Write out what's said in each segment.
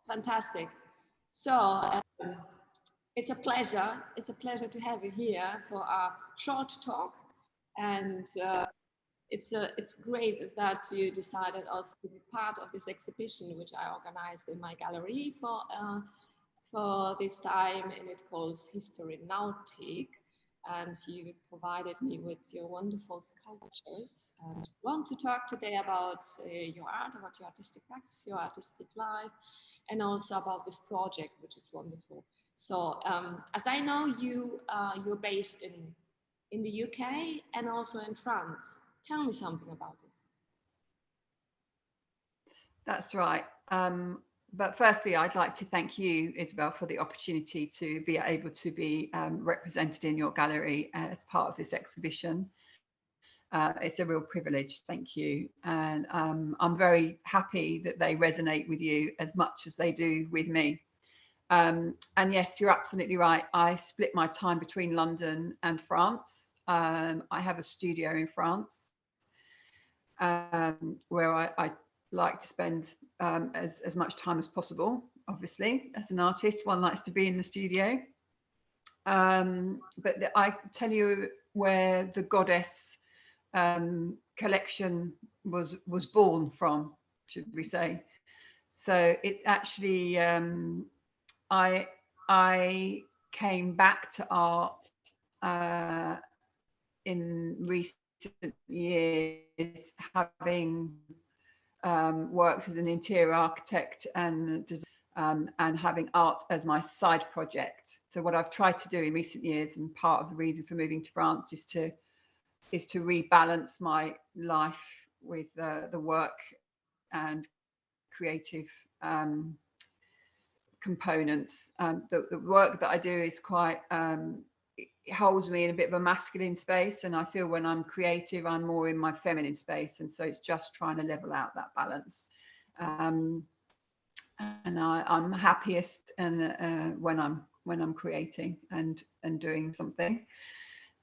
fantastic. So it's a pleasure. It's a pleasure to have you here for our short talk, and it's great that you decided also to be part of this exhibition, which I organized in my gallery for this time, and it calls History Nautic. And you provided me with your wonderful sculptures, and want to talk today about your art, about your artistic practice, your artistic life, and also about this project, which is wonderful. So as I know, you're based in the UK and also in France. Tell me something about this. That's right. But firstly, I'd like to thank you, Isabel, for the opportunity to be able to be represented in your gallery as part of this exhibition. It's a real privilege, thank you. And I'm very happy that they resonate with you as much as they do with me. And yes, you're absolutely right. I split my time between London and France. I have a studio in France where I like to spend as much time as possible. Obviously, as an artist, one likes to be in the studio. But I tell you where the goddess collection was born from, should we say? So it actually, I came back to art in recent years, having worked as an interior architect and having art as my side project. So what I've tried to do in recent years, and part of the reason for moving to France, is to rebalance my life with the work and creative components. The work that I do is quite it holds me in a bit of a masculine space, and I feel when I'm creative I'm more in my feminine space, and so it's just trying to level out that balance. And I'm happiest and when I'm creating and doing something.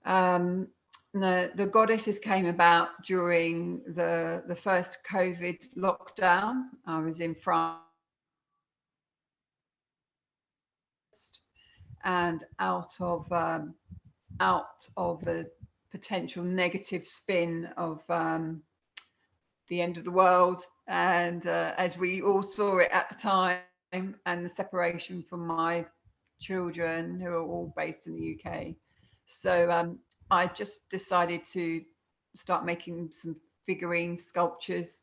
The goddesses came about during the first COVID lockdown. I was in France, and out of a potential negative spin of the end of the world, and as we all saw it at the time, and the separation from my children, who are all based in the UK. So I just decided to start making some figurine sculptures,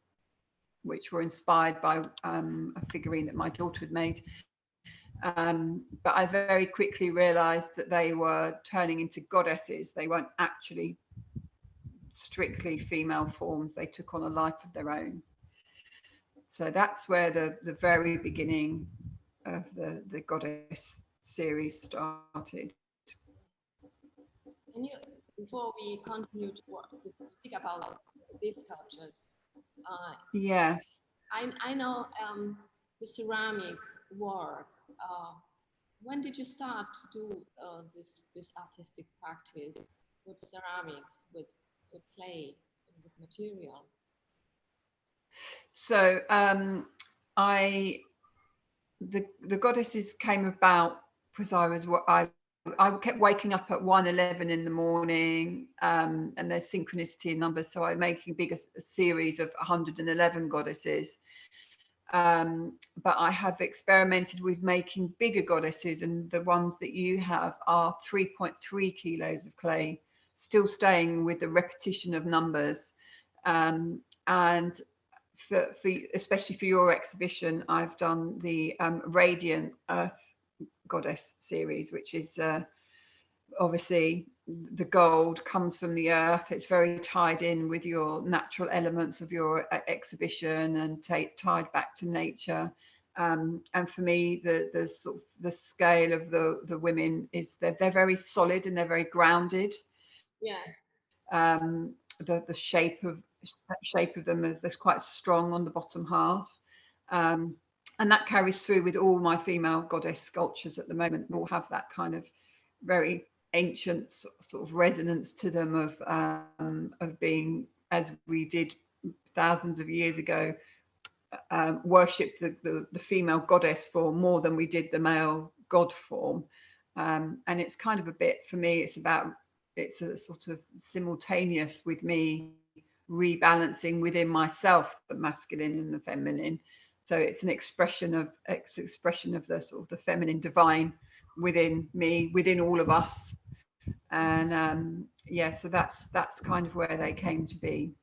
which were inspired by a figurine that my daughter had made. But I very quickly realized that they were turning into goddesses. They weren't actually strictly female forms. They took on a life of their own. So that's where the very beginning of the goddess series started. Can you, before we continue to speak about these sculptures? Yes. I know the ceramic work. When did you start to do this artistic practice with ceramics, with clay, and this material? So the goddesses came about because I kept waking up at 1:11 in the morning, and there's synchronicity in numbers, so I'm making a series of 111 goddesses. But I have experimented with making bigger goddesses, and the ones that you have are 3.3 kilos of clay, still staying with the repetition of numbers. And for especially for your exhibition, I've done the Radiant Earth Goddess series, which is obviously the gold comes from the earth. It's very tied in with your natural elements of your exhibition and tied back to nature. And for me, the sort of the scale of the women is they're very solid and they're very grounded. Yeah. The shape of them is there's quite strong on the bottom half. And that carries through with all my female goddess sculptures at the moment. They all have that kind of very ancient sort of resonance to them of being, as we did thousands of years ago, worshipped the female goddess form more than we did the male god form. And it's kind of a bit, for me, it's a sort of simultaneous with me rebalancing within myself the masculine and the feminine. So it's an expression of the sort of the feminine divine within me, within all of us. And yeah, so that's kind of where they came to be.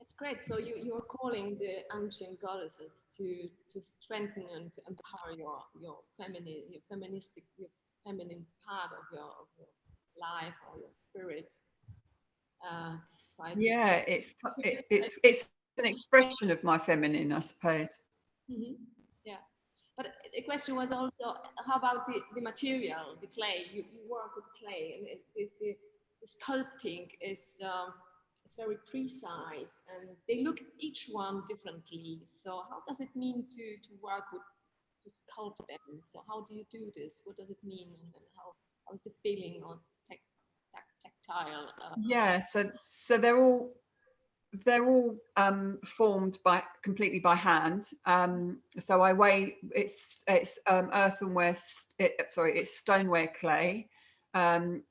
It's great. So you're calling the ancient goddesses to strengthen and to empower your feminine part of your life or your spirit. Yeah, it's an expression of my feminine, I suppose. Mm-hmm. Yeah, but the question was also, how about the material, the clay? You work with clay, and the sculpting is it's very precise, and they look each one differently. So how does it mean to work with, to sculpt them? So how do you do this? What does it mean, and how is the feeling or tactile? Yeah, so they're all formed completely by hand. So I weigh it's earthenware. It's stoneware clay,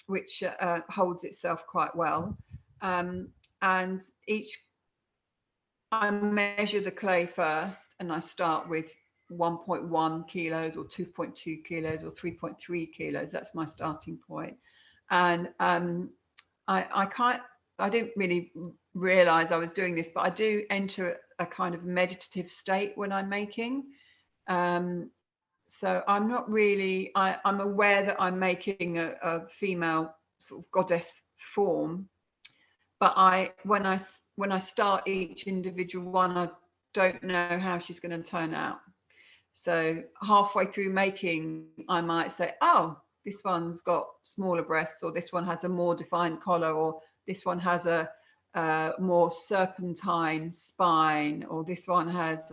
which holds itself quite well. And I measure the clay first, and I start with 1.1 kilos or 2.2 kilos or 3.3 kilos. That's my starting point. And I didn't really realize I was doing this, but I do enter a kind of meditative state when I'm making. So I'm not really, I'm aware that I'm making a female sort of goddess form, but when I start each individual one, I don't know how she's going to turn out. So halfway through making, I might say, oh, this one's got smaller breasts, or this one has a more defined collar, or this one has a more serpentine spine, or this one has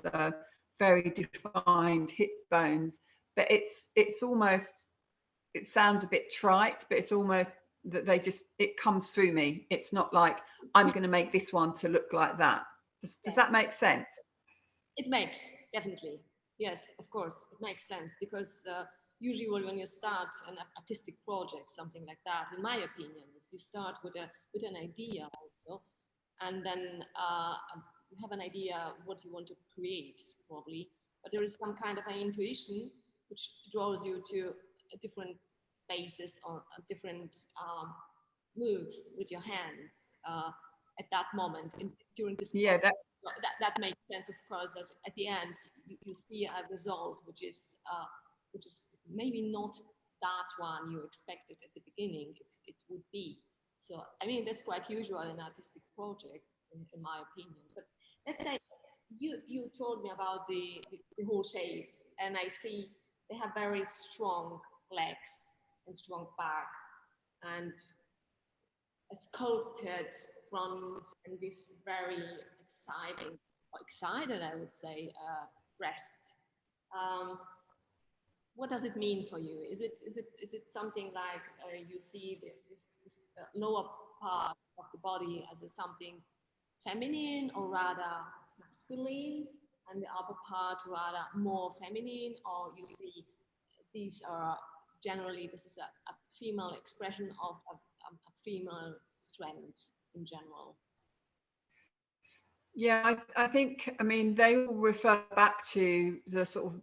very defined hip bones. But it's almost, it sounds a bit trite, but it's almost that it comes through me. It's not like I'm going to make this one to look like that. Does that make sense? It makes, definitely. Yes, of course, it makes sense, because usually when you start an artistic project, something like that, in my opinion, is you start with an idea also, and then you have an idea what you want to create, probably, but there is some kind of an intuition which draws you to different spaces or different moves with your hands at that moment during this process. So that makes sense, of course, that at the end you see a result which is maybe not that one you expected at the beginning it would be. So I mean, that's quite usual in an artistic project, in my opinion. But let's say you told me about the whole shape, and I see they have very strong legs and strong back, and a sculpted front, and this very excited, I would say, breast. What does it mean for you? Is it something like you see this lower part of the body as something feminine, or rather masculine, and the upper part rather more feminine, or you see these are generally, this is a female expression of a female strength in general? Yeah, I think, I mean, they all refer back to the sort of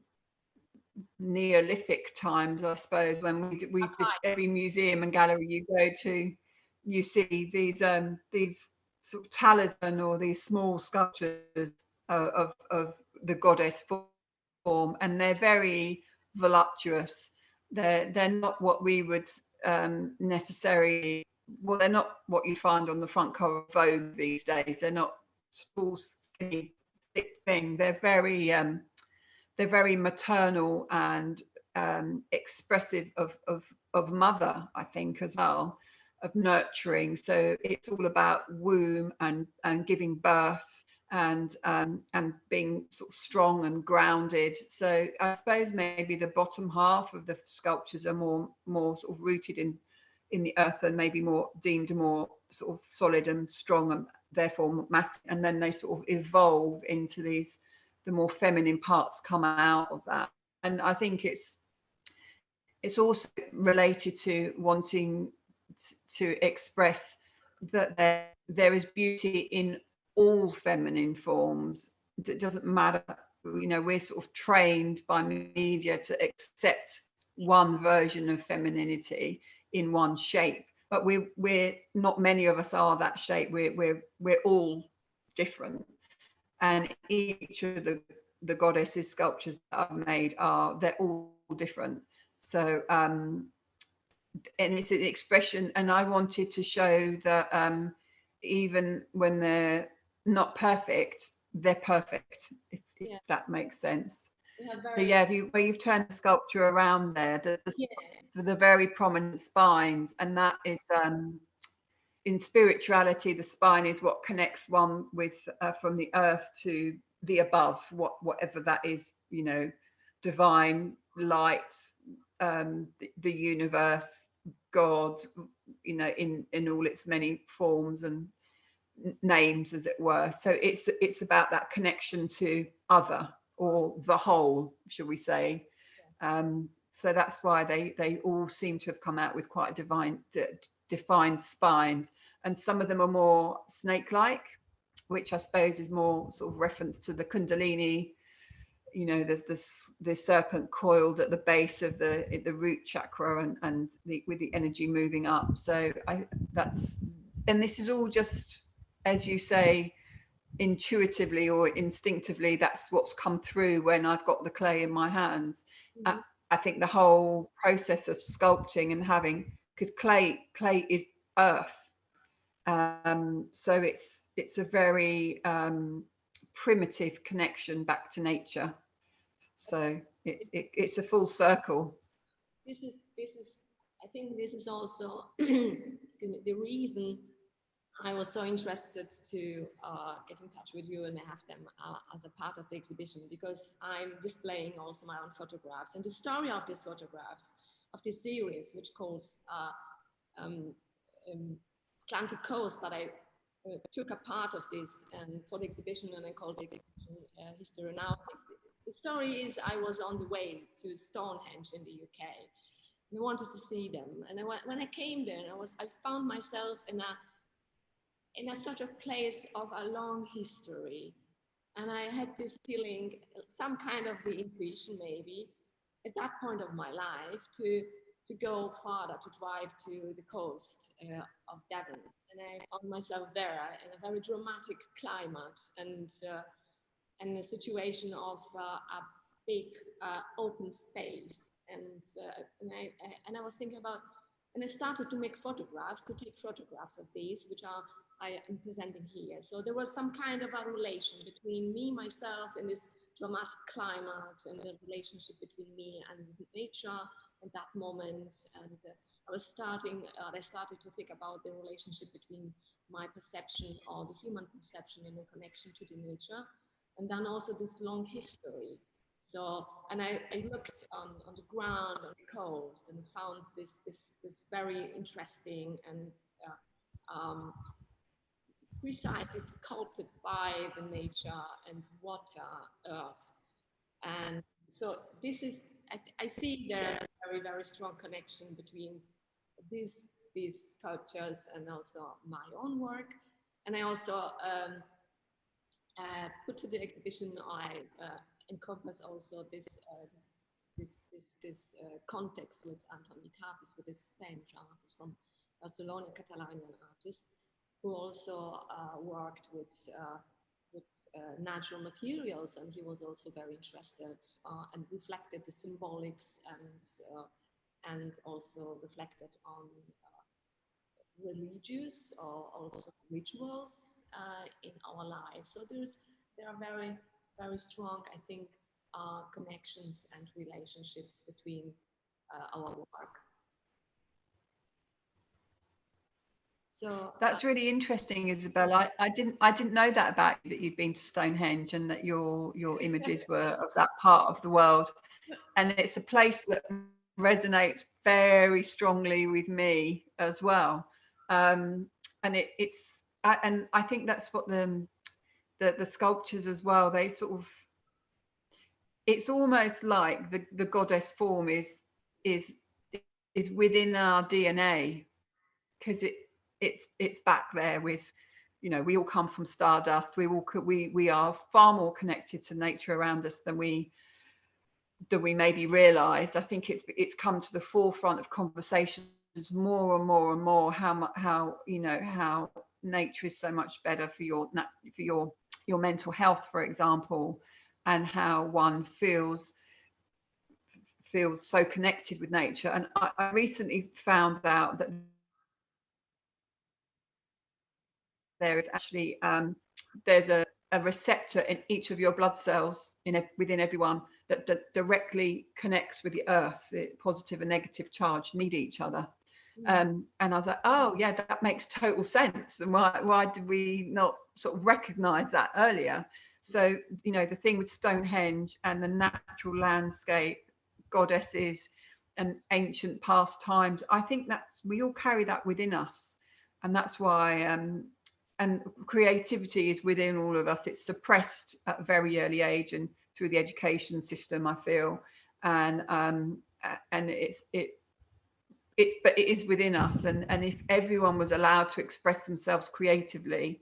Neolithic times, I suppose, when we every museum and gallery you go to, you see these sort of talisman or these small sculptures of the goddess form, and they're very voluptuous. They're not what we would necessarily, well, they're not what you find on the front cover of Vogue these days. They're not small, skinny, thick thing. They're very maternal and expressive of mother, I think, as well, of nurturing. So it's all about womb and giving birth and being sort of strong and grounded. So I suppose maybe the bottom half of the sculptures are more sort of rooted in the earth, and maybe more deemed more sort of solid and strong, and therefore masculine. And then they sort of evolve into these the more feminine parts come out of that. And I think it's also related to wanting to express that there is beauty in all feminine forms. It doesn't matter, you know, we're sort of trained by media to accept one version of femininity in one shape, but we're not, many of us are that shape. We're all different, and each of the goddesses sculptures that I've made they're all different. So and it's an expression, and I wanted to show that even when they're not perfect, they're perfect, if that makes sense. So yeah, where you've turned the sculpture around there, the very prominent spines, and that is in spirituality, the spine is what connects one with from the earth to the above, whatever that is, you know, divine light, the universe, God, you know, in all its many forms and names, as it were. So it's about that connection to other, or the whole, shall we say. So that's why they all seem to have come out with quite defined spines, and some of them are more snake-like, which I suppose is more sort of reference to the Kundalini, you know, the serpent coiled at the base of the root chakra, and with the energy moving up. So and this is all just, as you say, intuitively or instinctively, that's what's come through when I've got the clay in my hands. I think the whole process of sculpting and having, because clay is earth, so it's a very primitive connection back to nature. So it's a full circle. This is I think this is also the reason I was so interested to get in touch with you and have them as a part of the exhibition, because I'm displaying also my own photographs, and the story of these photographs, of this series, which calls Atlantic Coast, but I took a part of this and for the exhibition, and I called the exhibition History Now. The story is, I was on the way to Stonehenge in the UK, and I wanted to see them. And when I came there, I found myself in a sort of place of a long history. And I had this feeling, some kind of the intuition maybe, at that point of my life, to go farther, to drive to the coast of Devon. And I found myself there in a very dramatic climate, and a situation of a big open space. And I was thinking about, and I started to make photographs, to take photographs of these, which I am presenting here. So there was some kind of a relation between me, myself, in this dramatic climate, and the relationship between me and nature at that moment. And I started to think about the relationship between my perception, or the human perception, and the connection to the nature, and then also this long history. So, and I looked on the ground, on the coast, and found this very interesting and precisely sculpted by the nature and water, earth. And so this is, I see there a very, very strong connection between these sculptures and also my own work. And I also put to the exhibition, I encompass also this context with Antoni Tàpies, with this Spanish artist from Barcelona, Catalan artist, who also worked with natural materials, and he was also very interested and reflected the symbolics, and also reflected on religious or also rituals in our lives. So there are very, very strong, I think, connections and relationships between our work. So that's really interesting, Isabella. I didn't know that about you, that you'd been to Stonehenge, and that your images were of that part of the world. And it's a place that resonates very strongly with me as well. And and I think that's what the sculptures as well, they sort of it's almost like the goddess form is within our DNA, because it's back there with, you know, we all come from stardust. We are far more connected to nature around us than we maybe realized. I think it's come to the forefront of conversations more and more and more, how you know, how nature is so much better for your mental health, for example, and how one feels so connected with nature. And I recently found out that there is actually there's a receptor in each of your blood cells within everyone that directly connects with the earth. The positive and negative charge need each other. And I was like, oh yeah, that makes total sense. And why did we not sort of recognize that earlier? So, you know, the thing with Stonehenge and the natural landscape, goddesses and ancient past times, I think we all carry that within us. And that's why and creativity is within all of us. It's suppressed at a very early age and through the education system, I feel, and but it is within us. And if everyone was allowed to express themselves creatively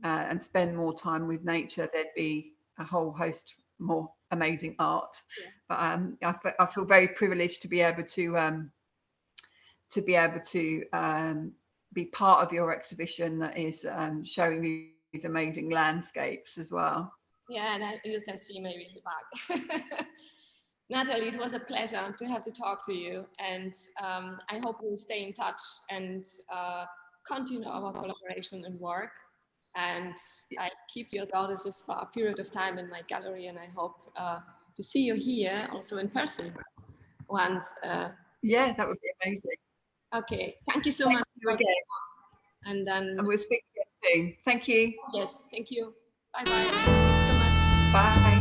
and spend more time with nature, there'd be a whole host more amazing art. But I feel very privileged to be able to be part of your exhibition that is showing these amazing landscapes as well. Yeah, and you can see maybe in the back. Nathalie, it was a pleasure to have to talk to you, and I hope we'll stay in touch and continue our collaboration and work. And I keep your goddesses for a period of time in my gallery, and I hope to see you here also in person once. Yeah, that would be amazing. Okay, thank you so much. Thank you again. And we'll speak again soon. Thank you. Yes, thank you. Bye bye. Thank you so much. Bye.